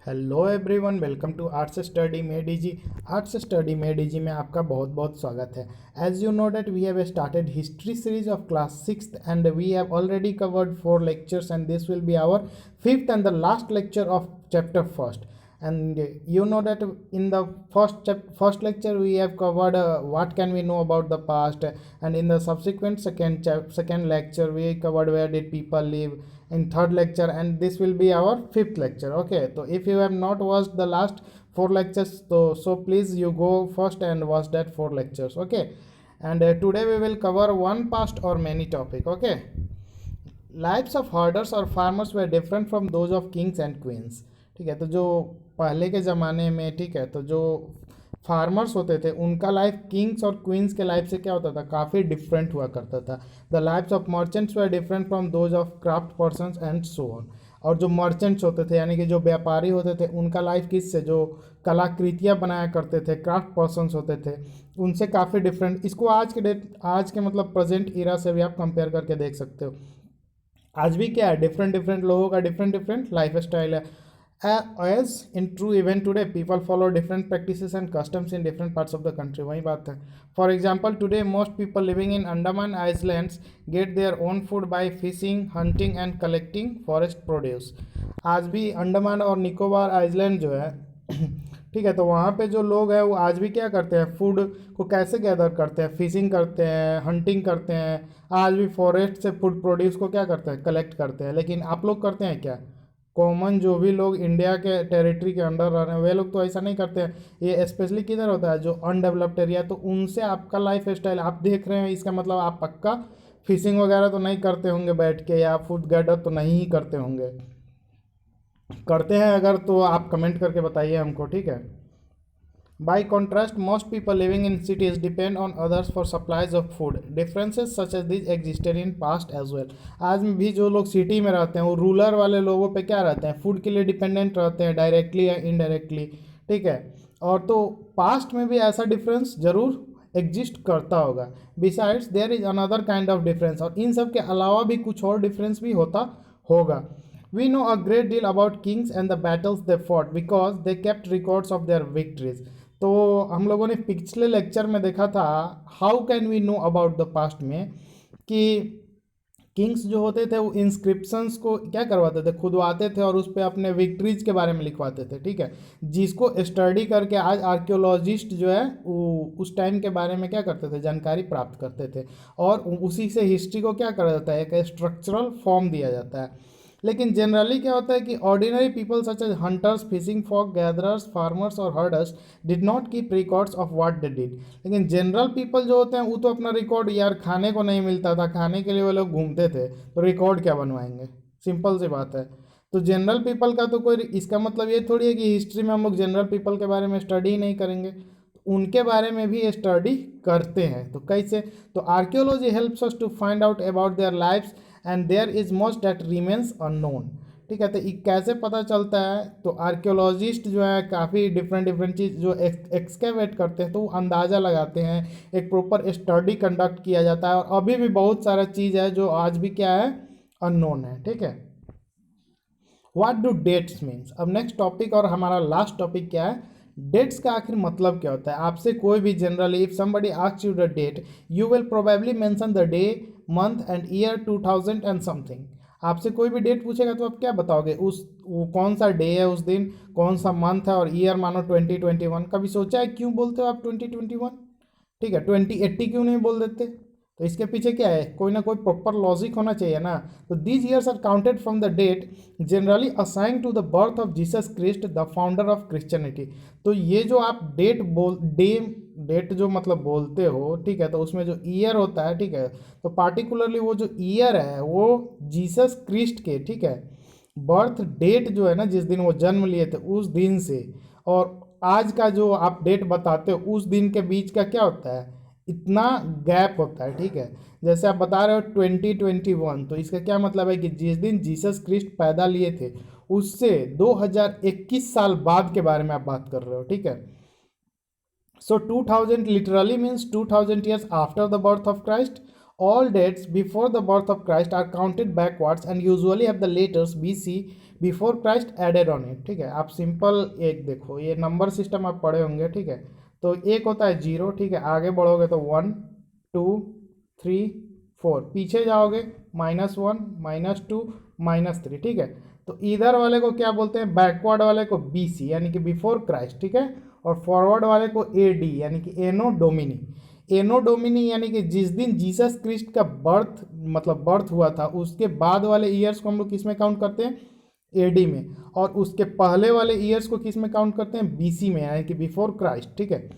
Hello everyone, welcome to arts study में DG. Arts study में DG में आपका बहुत बहुत स्वागत है। As you know that we have started history series of class 6th and we have already covered 4 lectures and this will be our 5th and the last lecture of chapter first. And you know that in the first lecture we have covered what can we know about the past, and in the subsequent second lecture we covered where did people live in third lecture, and this will be our fifth lecture. Okay, so if you have not watched the last 4 lectures, so please you go first and watch that 4 lectures. Okay, and today we will cover one past or many topic. Okay, lives of herders और farmers were different from those of kings and queens. ठीक है, तो जो पहले के ज़माने में, ठीक है, तो जो फार्मर्स होते थे उनका लाइफ किंग्स और क्वींस के लाइफ से क्या होता था, काफ़ी डिफरेंट हुआ करता था। The lifes of merchants were different from those of craft persons and so on. और जो मर्चेंट्स होते थे यानी कि जो व्यापारी होते थे उनका लाइफ किससे, जो कलाकृतियाँ बनाया करते थे, क्राफ्ट पर्सनस होते थे, उनसे काफ़ी डिफरेंट। इसको आज के मतलब प्रेजेंट इरा से भी आप कंपेयर करके देख सकते हो। आज भी क्या है, डिफरेंट डिफरेंट लोगों का डिफरेंट डिफरेंट लाइफ स्टाइल है। As in true even today people follow different practices and customs in different parts of the country. वही बात है। For example today most people living in Andaman islands get their own food by fishing, hunting and collecting forest produce. आज भी अंडमान और Nicobar island जो है ठीक है, तो वहाँ पे जो लोग हैं वो आज भी क्या करते हैं, फूड को कैसे गैदर करते हैं, फिशिंग करते हैं, हंटिंग करते हैं। आज भी फॉरेस्ट से फूड प्रोड्यूस को क्या करते हैं, कलेक्ट करते हैं। लेकिन आप लोग करते हैं क्या? कॉमन जो भी लोग इंडिया के टेरिटरी के अंडर रह रहे हैं वे लोग तो ऐसा नहीं करते हैं। ये स्पेशली किधर होता है, जो अनडेवलप्ड एरिया, तो उनसे आपका लाइफ स्टाइल आप देख रहे हैं। इसका मतलब आप पक्का फिशिंग वगैरह तो नहीं करते होंगे बैठ के, या फूड गैदर तो नहीं ही करते होंगे। करते हैं अगर तो आप कमेंट करके बताइए हमको, ठीक है। By contrast, most people living in cities depend on others for supplies of food. Differences such as these existed in past as well. आज में भी जो लोग सिटी में रहते हैं वो रूरल वाले लोगों पे क्या रहते हैं, फूड के लिए डिपेंडेंट रहते हैं, डायरेक्टली या इनडायरेक्टली। ठीक है, और तो पास्ट में भी ऐसा डिफरेंस जरूर एग्जिस्ट करता होगा। Besides there is another kind of difference, और इन सब के अलावा भी कुछ और डिफरेंस भी होता होगा। We know a great deal about kings and the battles they fought because they kept records of their victories. तो हम लोगों ने पिछले लेक्चर में देखा था how can we know about the past में, कि किंग्स जो होते थे वो इंस्क्रिप्शंस को क्या करवाते थे, खुदवाते थे और उस पर अपने विक्ट्रीज के बारे में लिखवाते थे। ठीक है, जिसको स्टडी करके आज आर्कियोलॉजिस्ट जो है वो उस टाइम के बारे में क्या करते थे, जानकारी प्राप्त करते थे, और उसी से हिस्ट्री को क्या करा जाता है, एक स्ट्रक्चरल फॉर्म दिया जाता है। लेकिन जनरली क्या होता है कि ordinary people such as hunters, fishing folk, gatherers, farmers और herders did not keep records of what they did. लेकिन जनरल पीपल जो होते हैं वो तो अपना रिकॉर्ड, यार खाने को नहीं मिलता था, खाने के लिए वो लोग घूमते थे, तो रिकॉर्ड क्या बनवाएंगे, सिंपल सी बात है। तो जनरल पीपल का तो कोई, इसका मतलब ये थोड़ी है कि हिस्ट्री में हम लोग जनरल पीपल के बारे में स्टडी ही नहीं करेंगे, उनके बारे में भी स्टडी करते हैं। तो कैसे, तो archaeology helps us to find out about their lifes and there is much that remains unknown. ठीक है, तो ये कैसे पता चलता है, तो आर्कियोलॉजिस्ट जो है काफ़ी डिफरेंट डिफरेंट चीज़ जो एक्सकेवेट करते हैं तो वो अंदाज़ा लगाते हैं, एक प्रॉपर स्टडी कंडक्ट किया जाता है, और अभी भी बहुत सारा चीज़ है जो आज भी क्या है, अननोन है। ठीक है, व्हाट डू डेट्स मीन्स। अब नेक्स्ट टॉपिक और हमारा लास्ट टॉपिक क्या है, डेट्स का आखिर मतलब क्या होता है। आपसे कोई भी generally if somebody asks you the date, you will probably mention the day, month and year 2000 and something. आपसे कोई भी डेट पूछेगा तो आप क्या बताओगे, उस वो कौन सा डे है उस दिन, कौन सा मंथ है, और ईयर मानो 2021। कभी सोचा है क्यों बोलते हो आप 2021? ठीक है, 2080 क्यों नहीं बोल देते? तो इसके पीछे क्या है, कोई ना कोई प्रॉपर लॉजिक होना चाहिए ना। तो these years are counted from the date generally assigned to the birth of Jesus Christ the founder of Christianity. तो ये जो आप डेट जो मतलब बोलते हो, ठीक है, तो उसमें जो ईयर होता है, ठीक है, तो पार्टिकुलरली वो जो ईयर है वो जीसस क्रिस्ट के, ठीक है, बर्थ डेट जो है ना, जिस दिन वो जन्म लिए थे उस दिन से और आज का जो आप डेट बताते हो उस दिन के बीच का क्या होता है, इतना गैप होता है। ठीक है, जैसे आप बता रहे हो 2021, तो इसका क्या मतलब है कि जिस दिन जीसस क्रिस्ट पैदा लिए थे उससे 2021 साल बाद के बारे में आप बात कर रहे हो। ठीक है, सो 2000 literally means 2000 years after the birth of Christ, all dates before the birth of Christ are counted backwards and usually have the letters BC before Christ added on it। ठीक है, आप सिंपल एक देखो, ये नंबर सिस्टम आप पढ़े होंगे। ठीक है, तो एक होता है जीरो। ठीक है, आगे बढ़ोगे तो 1 2 3 4, पीछे जाओगे -1 -2 -3। ठीक है, तो इधर वाले को क्या बोलते हैं, बैकवर्ड वाले को BC यानी कि बिफोर क्राइस्ट। ठीक है, और फॉरवर्ड वाले को AD यानी कि एनो डोमिनी। एनो डोमिनी यानी कि जिस दिन जीसस क्रिस्ट का बर्थ मतलब बर्थ हुआ था उसके बाद वाले ईयर्स को हम लोग किस में काउंट करते हैं, AD में। और उसके पहले वाले ईयर्स को किस में काउंट करते हैं, BC में यानी कि बिफोर क्राइस्ट। ठीक है,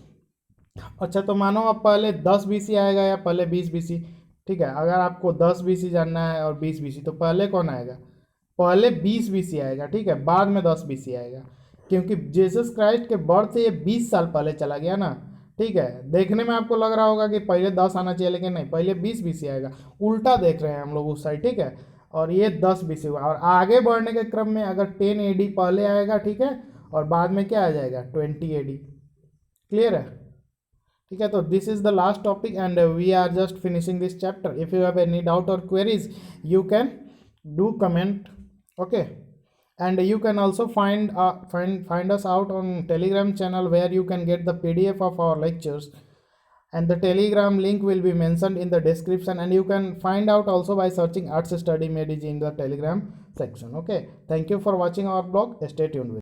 अच्छा तो मानो आप पहले 10 BC आएगा या पहले 20 BC। ठीक है, अगर आपको 10 BC जानना है और 20 BC तो पहले कौन आएगा, पहले 20 BC आएगा। ठीक है, बाद में 10 BC आएगा, क्योंकि जीसस क्राइस्ट के बर्थ से ये 20 साल पहले चला गया ना। ठीक है, देखने में आपको लग रहा होगा कि पहले 10 आना चाहिए, लेकिन नहीं, पहले 20 BC आएगा। उल्टा देख रहे हैं हम लोग उस साइड। ठीक है, और ये 10 BC हुआ, और आगे बढ़ने के क्रम में अगर 10 AD पहले आएगा, ठीक है, और बाद में क्या आ जाएगा 20 AD। क्लियर है। ठीक है, तो this is the last topic and we are just finishing this chapter. If you have any doubt or queries you can do comment. Okay, and you can also find us out on Telegram channel where you can get the PDF of our lectures, and the Telegram link will be mentioned in the description, and you can find out also by searching Arts Study Mediji in the Telegram section. Okay, thank you for watching our blog. Stay tuned with